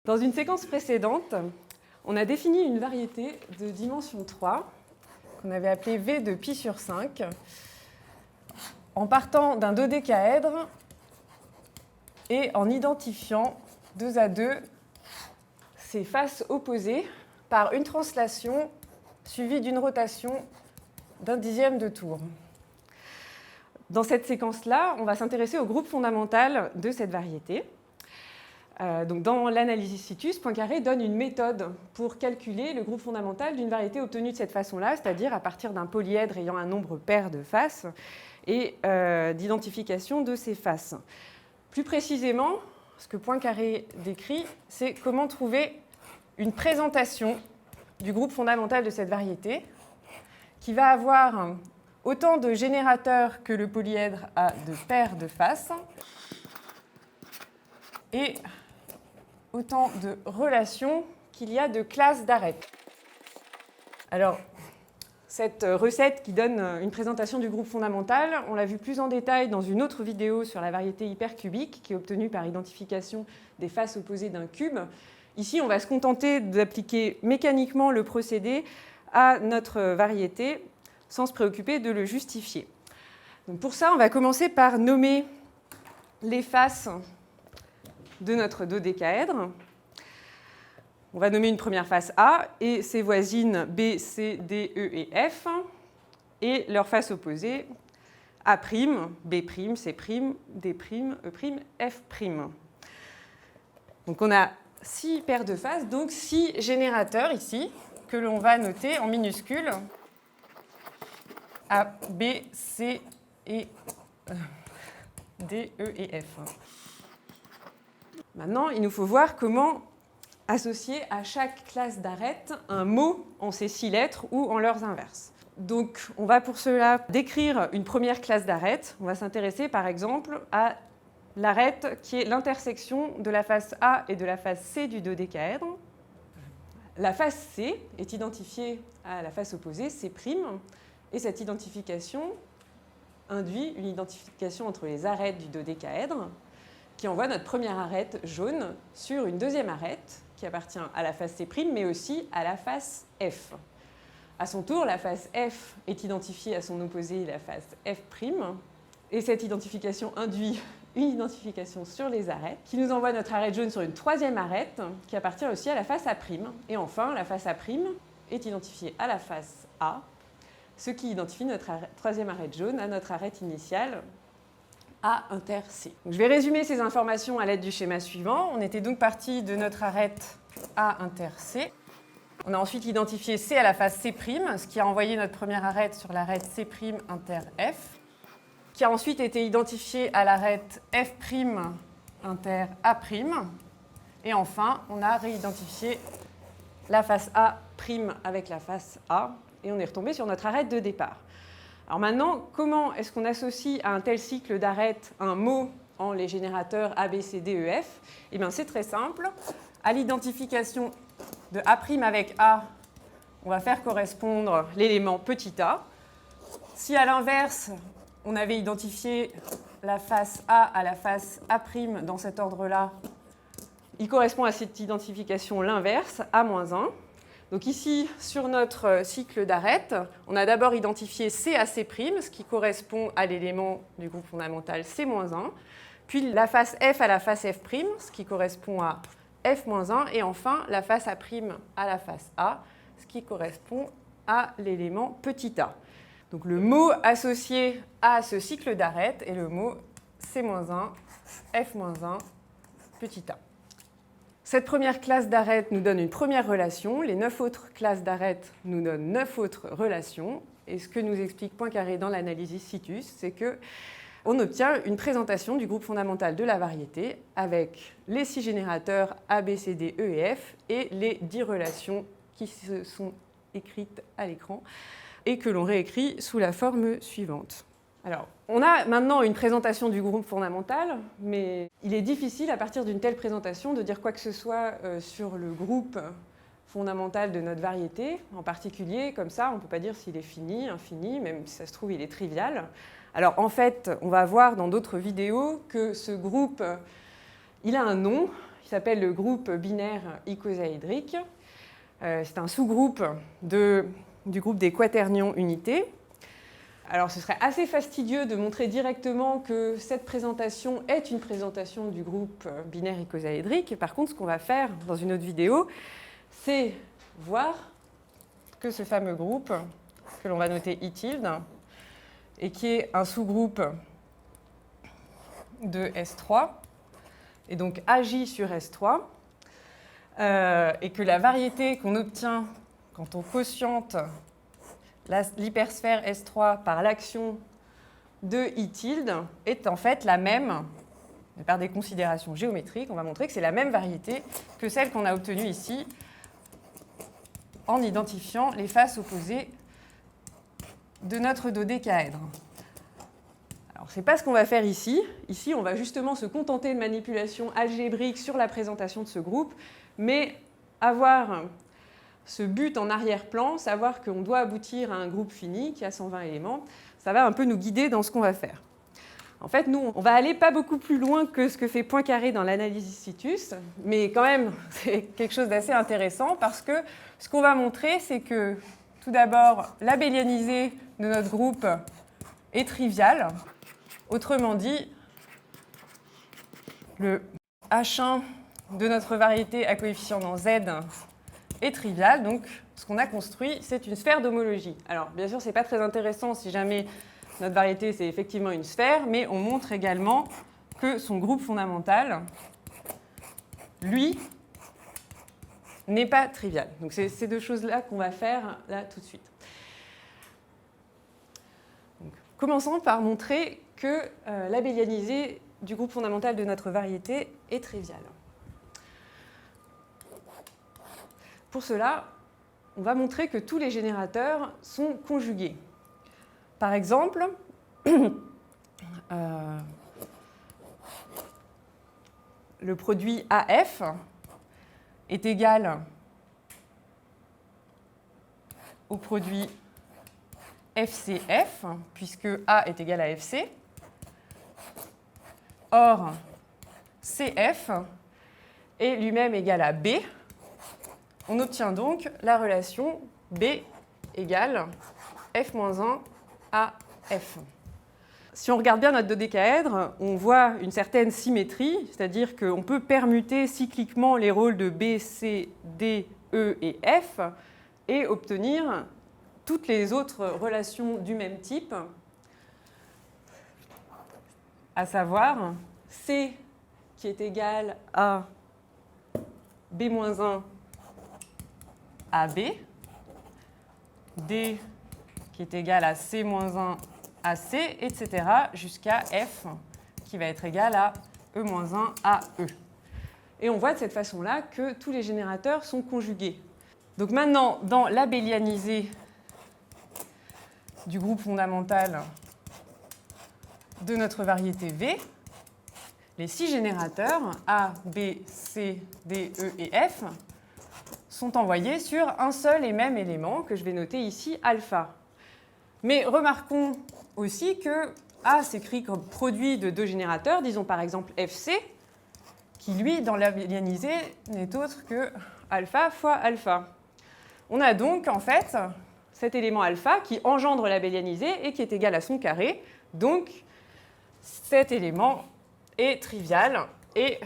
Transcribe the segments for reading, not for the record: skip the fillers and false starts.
Dans une séquence précédente, on a défini une variété de dimension 3 qu'on avait appelée V de pi sur 5 en partant d'un dodécaèdre et en identifiant 2 à 2 ses faces opposées par une translation suivie d'une rotation d'un dixième de tour. Dans cette séquence-là, on va s'intéresser au groupe fondamental de cette variété. Donc dans l'analysis situs, Poincaré donne une méthode pour calculer le groupe fondamental d'une variété obtenue de cette façon-là, c'est-à-dire à partir d'un polyèdre ayant un nombre pair de faces et d'identification de ces faces. Plus précisément, ce que Poincaré décrit, c'est comment trouver une présentation du groupe fondamental de cette variété qui va avoir autant de générateurs que le polyèdre a de paires de faces et autant de relations qu'il y a de classes d'arêtes. Alors, cette recette qui donne une présentation du groupe fondamental, on l'a vu plus en détail dans une autre vidéo sur la variété hypercubique qui est obtenue par identification des faces opposées d'un cube. Ici, on va se contenter d'appliquer mécaniquement le procédé à notre variété sans se préoccuper de le justifier. Donc pour ça, on va commencer par nommer les faces de notre dodécaèdre. On va nommer une première face A et ses voisines B, C, D, E et F et leurs faces opposées A', B', C', D', E', F'. Donc on a 6 paires de faces, donc 6 générateurs ici que l'on va noter en minuscules A, B, C et D, E et F. Maintenant, il nous faut voir comment associer à chaque classe d'arêtes un mot en ces 6 lettres ou en leurs inverses. Donc, on va pour cela décrire une première classe d'arêtes. On va s'intéresser par exemple à l'arête qui est l'intersection de la face A et de la face C du dodécaèdre. La face C est identifiée à la face opposée, C', et cette identification induit une identification entre les arêtes du dodécaèdre qui envoie notre première arête jaune sur une deuxième arête qui appartient à la face C', mais aussi à la face F. À son tour, la face F est identifiée à son opposé, la face F', et cette identification induit une identification sur les arêtes qui nous envoie notre arête jaune sur une troisième arête qui appartient aussi à la face A'. Et enfin, la face A' est identifiée à la face A, ce qui identifie notre troisième arête jaune à notre arête initiale A inter C. Donc, je vais résumer ces informations à l'aide du schéma suivant. On était donc parti de notre arête A inter C. On a ensuite identifié C à la face C', ce qui a envoyé notre première arête sur l'arête C' inter F, qui a ensuite été identifié à l'arête F' inter A'. Et enfin, on a réidentifié la face A' avec la face A, et on est retombé sur notre arête de départ. Alors maintenant, comment est-ce qu'on associe à un tel cycle d'arêtes un mot en les générateurs A, B, C, D, E, F? Eh bien, c'est très simple. À l'identification de A' avec A, on va faire correspondre l'élément petit a. Si à l'inverse, on avait identifié la face A à la face A' dans cet ordre-là, il correspond à cette identification l'inverse, A-1. Donc ici, sur notre cycle d'arêtes, on a d'abord identifié C à C', ce qui correspond à l'élément du groupe fondamental C-1, puis la face F à la face F', ce qui correspond à F-1, et enfin la face A' à la face A, ce qui correspond à l'élément petit a. Donc le mot associé à ce cycle d'arêtes est le mot C-1, F-1, petit a. Cette première classe d'arêtes nous donne une première relation, les 9 autres classes d'arêtes nous donnent 9 autres relations, et ce que nous explique Poincaré dans l'analysis situs, c'est qu'on obtient une présentation du groupe fondamental de la variété avec les 6 générateurs A, B, C, D, E et F et les 10 relations qui se sont écrites à l'écran et que l'on réécrit sous la forme suivante. Alors, on a maintenant une présentation du groupe fondamental, mais il est difficile à partir d'une telle présentation de dire quoi que ce soit sur le groupe fondamental de notre variété. En particulier, comme ça, on ne peut pas dire s'il est fini, infini, même si ça se trouve, il est trivial. Alors en fait, on va voir dans d'autres vidéos que ce groupe, il a un nom, qui s'appelle le groupe binaire icosaédrique. C'est un sous-groupe du groupe des quaternions unités. Alors ce serait assez fastidieux de montrer directement que cette présentation est une présentation du groupe binaire icosaédrique. Par contre, ce qu'on va faire dans une autre vidéo, c'est voir que ce fameux groupe, que l'on va noter I tilde, et qui est un sous-groupe de S3, et donc agit sur S3, et que la variété qu'on obtient quand on quotiente l'hypersphère S3 par l'action de I tilde est en fait la même, mais par des considérations géométriques, on va montrer que c'est la même variété que celle qu'on a obtenue ici en identifiant les faces opposées de notre dodécaèdre. Alors, ce n'est pas ce qu'on va faire ici. Ici, on va justement se contenter de manipulations algébriques sur la présentation de ce groupe, mais avoir ce but en arrière-plan, savoir qu'on doit aboutir à un groupe fini qui a 120 éléments, ça va un peu nous guider dans ce qu'on va faire. En fait, nous, on va aller pas beaucoup plus loin que ce que fait Poincaré dans l'analysis situs, mais quand même, c'est quelque chose d'assez intéressant parce que ce qu'on va montrer, c'est que, tout d'abord, l'abélianisé de notre groupe est trivial. Autrement dit, le H1 de notre variété à coefficient dans Z est trivial. Donc, ce qu'on a construit, c'est une sphère d'homologie. Alors, bien sûr, ce n'est pas très intéressant si jamais notre variété, c'est effectivement une sphère, mais on montre également que son groupe fondamental, lui, n'est pas trivial. Donc, c'est ces deux choses-là qu'on va faire là tout de suite. Donc, commençons par montrer que l'abélianisé du groupe fondamental de notre variété est trivial. Pour cela, on va montrer que tous les générateurs sont conjugués. Par exemple, le produit AF est égal au produit FCF, puisque A est égal à FC. Or, CF est lui-même égal à B. On obtient donc la relation B égale F-1 à F. Si on regarde bien notre dodécaèdre, on voit une certaine symétrie, c'est-à-dire qu'on peut permuter cycliquement les rôles de B, C, D, E et F et obtenir toutes les autres relations du même type, à savoir C qui est égal à B-1 à B, D qui est égal à C-1 à C, etc. jusqu'à F qui va être égal à E-1 à E. Et on voit de cette façon-là que tous les générateurs sont conjugués. Donc maintenant, dans l'abélianisé du groupe fondamental de notre variété V, les 6 générateurs A, B, C, D, E et F sont envoyés sur un seul et même élément que je vais noter ici, alpha. Mais remarquons aussi que A s'écrit comme produit de 2 générateurs, disons par exemple FC, qui lui, dans l'abélianisé, n'est autre que alpha fois alpha. On a donc en fait cet élément alpha qui engendre l'abélianisé et qui est égal à son carré. Donc cet élément est trivial et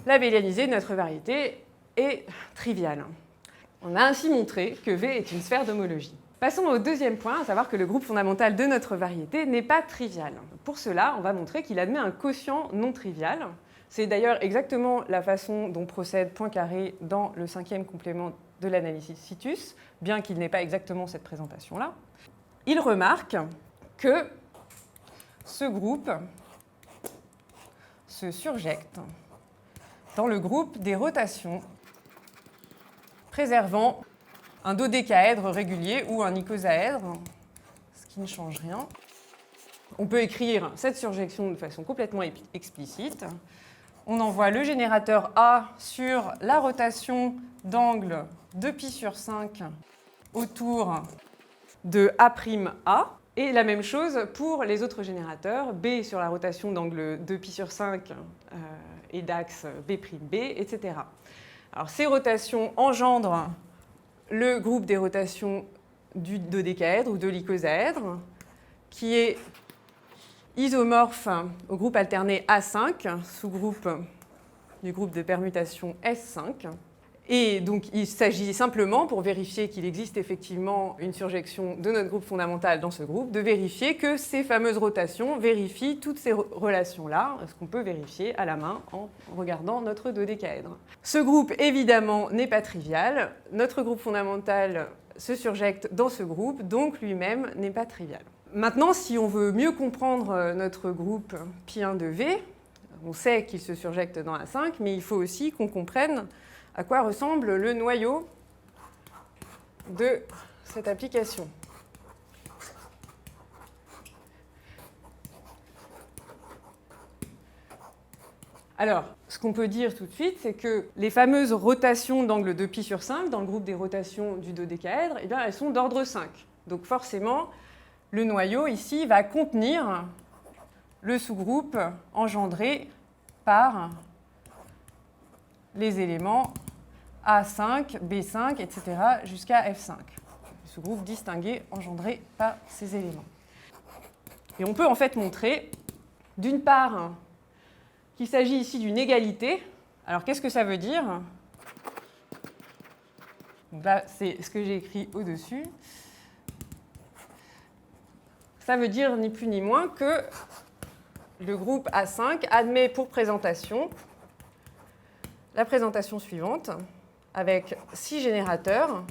l'abélianisé de notre variété est trivial. On a ainsi montré que V est une sphère d'homologie. Passons au deuxième point, à savoir que le groupe fondamental de notre variété n'est pas trivial. Pour cela, on va montrer qu'il admet un quotient non trivial. C'est d'ailleurs exactement la façon dont procède Poincaré dans le 5e complément de l'analysis situs, bien qu'il n'ait pas exactement cette présentation-là. Il remarque que ce groupe se surjecte dans le groupe des rotations préservant un dodécaèdre régulier ou un icosaèdre, ce qui ne change rien. On peut écrire cette surjection de façon complètement explicite. On envoie le générateur A sur la rotation d'angle de pi sur 5 autour de A'A. Et la même chose pour les autres générateurs, B sur la rotation d'angle de pi sur 5 et d'axe B'B, etc. Alors ces rotations engendrent le groupe des rotations du dodécaèdre ou de l'icosaèdre, qui est isomorphe au groupe alterné A5, sous-groupe du groupe de permutation S5. Et donc il s'agit simplement, pour vérifier qu'il existe effectivement une surjection de notre groupe fondamental dans ce groupe, de vérifier que ces fameuses rotations vérifient toutes ces relations-là, ce qu'on peut vérifier à la main en regardant notre dodécaèdre. Ce groupe, évidemment, n'est pas trivial. Notre groupe fondamental se surjecte dans ce groupe, donc lui-même n'est pas trivial. Maintenant, si on veut mieux comprendre notre groupe π1 de V, on sait qu'il se surjecte dans A5, mais il faut aussi qu'on comprenne à quoi ressemble le noyau de cette application. Alors, ce qu'on peut dire tout de suite, c'est que les fameuses rotations d'angle de π sur 5, dans le groupe des rotations du dodécaèdre, eh bien, elles sont d'ordre 5. Donc forcément, le noyau ici va contenir le sous-groupe engendré par les éléments A5, B5, etc. jusqu'à F5. Le sous-groupe distingué engendré par ces éléments. Et on peut en fait montrer, d'une part, qu'il s'agit ici d'une égalité. Alors qu'est-ce que ça veut dire? Donc là, c'est ce que j'ai écrit au-dessus. Ça veut dire ni plus ni moins que le groupe A5 admet pour présentation la présentation suivante, avec 6 générateurs,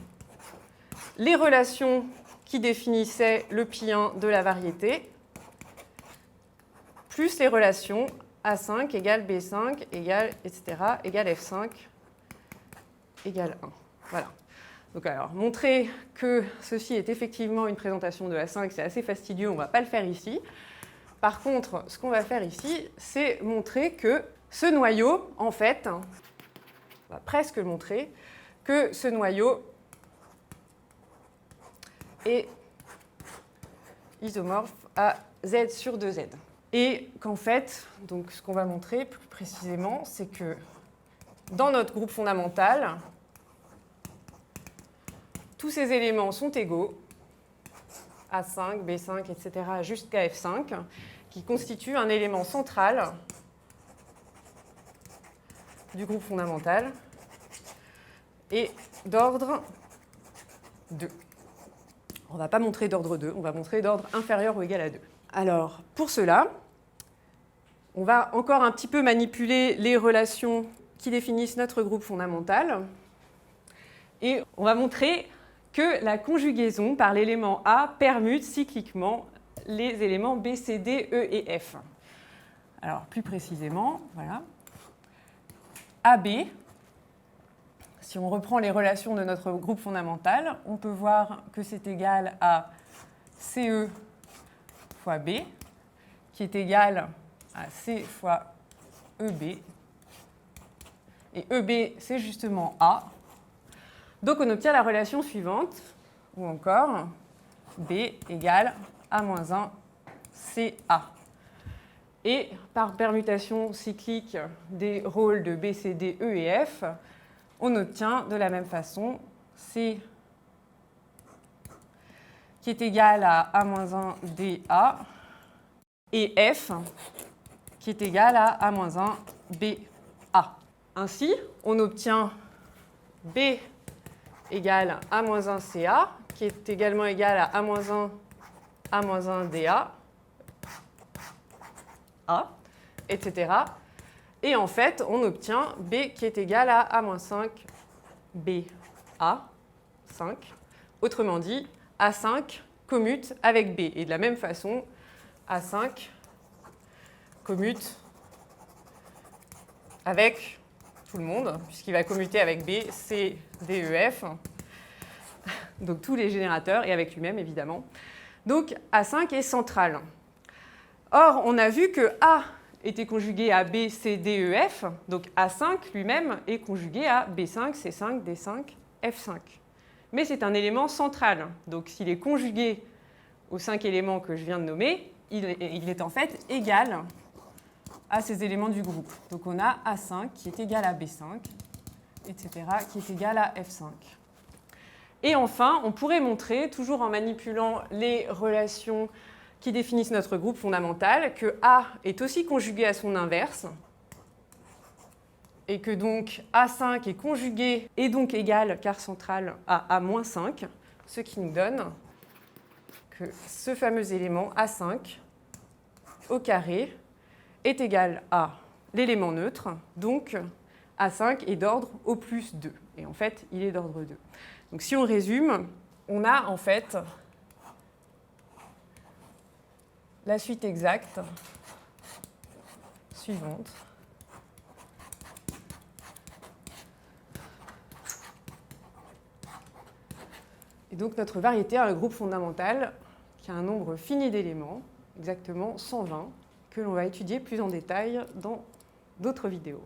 les relations qui définissaient le π1 de la variété, plus les relations A5 égale B5 égale, etc., égale F5 égale 1. Voilà. Donc alors, montrer que ceci est effectivement une présentation de A5, c'est assez fastidieux, on ne va pas le faire ici. Par contre, ce qu'on va faire ici, c'est montrer que ce noyau, en fait, on va presque montrer que ce noyau est isomorphe à Z sur 2Z. Et qu'en fait, donc ce qu'on va montrer plus précisément, c'est que dans notre groupe fondamental, tous ces éléments sont égaux, A5, B5, etc., jusqu'à F5, qui constituent un élément central du groupe fondamental et d'ordre 2. On ne va pas montrer d'ordre 2, on va montrer d'ordre inférieur ou égal à 2. Alors, pour cela, on va encore un petit peu manipuler les relations qui définissent notre groupe fondamental. Et on va montrer que la conjugaison par l'élément A permute cycliquement les éléments B, C, D, E et F. Alors, plus précisément, voilà. AB, si on reprend les relations de notre groupe fondamental, on peut voir que c'est égal à CE fois B, qui est égal à C fois EB. Et EB, c'est justement A. Donc on obtient la relation suivante, ou encore B égale A-1 CA. Et par permutation cyclique des rôles de B, C, D, E et F, on obtient de la même façon C qui est égal à A-1 DA et F qui est égal à A-1 BA. Ainsi, on obtient B égale A-1 CA qui est également égal à A-1 DA, A, etc. Et en fait, on obtient B qui est égal à A-5 BA, 5. Autrement dit, A5 commute avec B. Et de la même façon, A5 commute avec tout le monde, puisqu'il va commuter avec B, C, D, E, F. Donc tous les générateurs, et avec lui-même évidemment. Donc A5 est central. Or, on a vu que A était conjugué à B, C, D, E, F. Donc A5 lui-même est conjugué à B5, C5, D5, F5. Mais c'est un élément central. Donc s'il est conjugué aux 5 éléments que je viens de nommer, il est en fait égal à ces éléments du groupe. Donc on a A5 qui est égal à B5, etc., qui est égal à F5. Et enfin, on pourrait montrer, toujours en manipulant les relations qui définissent notre groupe fondamental, que A est aussi conjugué à son inverse, et que donc A5 est conjugué et donc égal quart central à A-5, ce qui nous donne que ce fameux élément A5 au carré est égal à l'élément neutre, donc A5 est d'ordre au plus 2. Et en fait, il est d'ordre 2. Donc si on résume, on a en fait la suite exacte suivante. Et donc notre variété a un groupe fondamental qui a un nombre fini d'éléments, exactement 120, que l'on va étudier plus en détail dans d'autres vidéos.